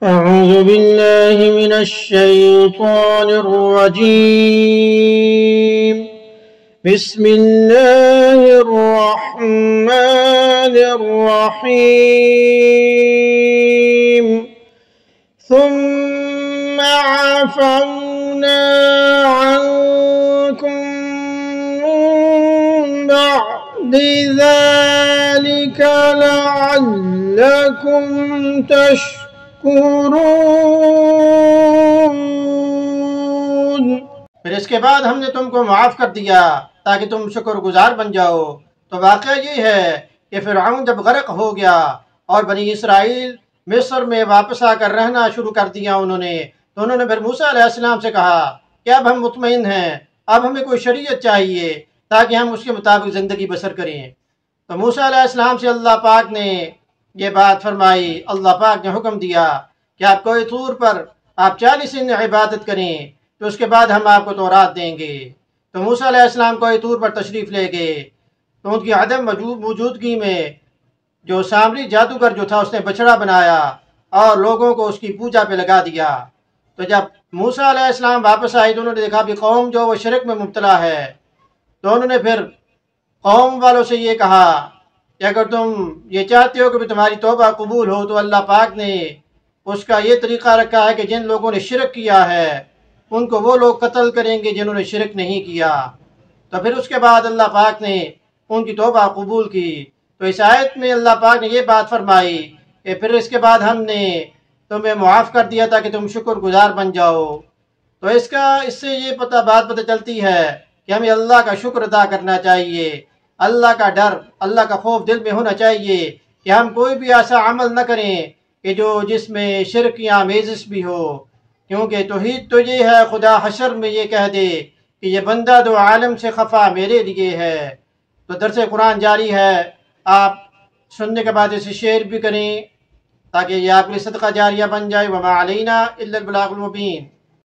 أعوذ بالله من الشيطان الرجيم بسم الله الرحمن الرحيم ثم عفونا عنكم من بعد ذلك لعلكم تشکرون۔ پھر اس کے بعد ہم نے تم کو معاف کر دیا تاکہ تم شکر گزار بن جاؤ۔ تو واقعہ یہ ہے کہ فرعون جب غرق ہو گیا اور بنی اسرائیل مصر میں واپس آ کر رہنا شروع کر دیا تو انہوں نے پھر موسیٰ علیہ السلام سے کہا کہ اب ہم مطمئن ہیں، اب ہمیں کوئی شریعت چاہیے تاکہ ہم اس کے مطابق زندگی بسر کریں۔ تو موسیٰ علیہ السلام سے اللہ پاک نے یہ بات فرمائی، اللہ پاک نے حکم دیا کہ آپ کوئی طور پر آپ 40 دن عبادت کریں، تو اس کے بعد ہم آپ کو تورات دیں گے۔ تو موسیٰ علیہ السلام کوئی طور پر تشریف لے گئے، تو ان کی عدم موجودگی میں جو سامری جادوگر جو تھا اس نے بچڑا بنایا اور لوگوں کو اس کی پوجا پہ لگا دیا۔ تو جب موسیٰ علیہ السلام واپس آئے تو انہوں نے دیکھا کہ قوم جو وہ شرک میں مبتلا ہے، تو انہوں نے پھر قوم والوں سے یہ کہا کہ اگر تم یہ چاہتے ہو کہ تمہاری توبہ قبول ہو تو اللہ پاک نے اس کا یہ طریقہ رکھا ہے کہ جن لوگوں نے شرک کیا ہے ان کو وہ لوگ قتل کریں گے جنہوں نے شرک نہیں کیا۔ تو پھر اس کے بعد اللہ پاک نے ان کی توبہ قبول کی۔ تو اس آیت میں اللہ پاک نے یہ بات فرمائی کہ پھر اس کے بعد ہم نے تمہیں معاف کر دیا تاکہ تم شکر گزار بن جاؤ۔ تو اس سے یہ بات پتہ چلتی ہے کہ ہمیں اللہ کا شکر ادا کرنا چاہیے، اللہ کا ڈر، اللہ کا خوف دل میں ہونا چاہیے کہ ہم کوئی بھی ایسا عمل نہ کریں کہ جس میں شرک یا آمیزش بھی ہو، کیونکہ توحید تو یہ ہے خدا حشر میں یہ کہہ دے کہ یہ بندہ دو عالم سے خفا میرے لیے ہے۔ تو درس قرآن جاری ہے، آپ سننے کے بعد اسے شیئر بھی کریں تاکہ یہ آپ کے لیے صدقہ جاریہ بن جائے۔ وما علینا الا البلاغ المبین۔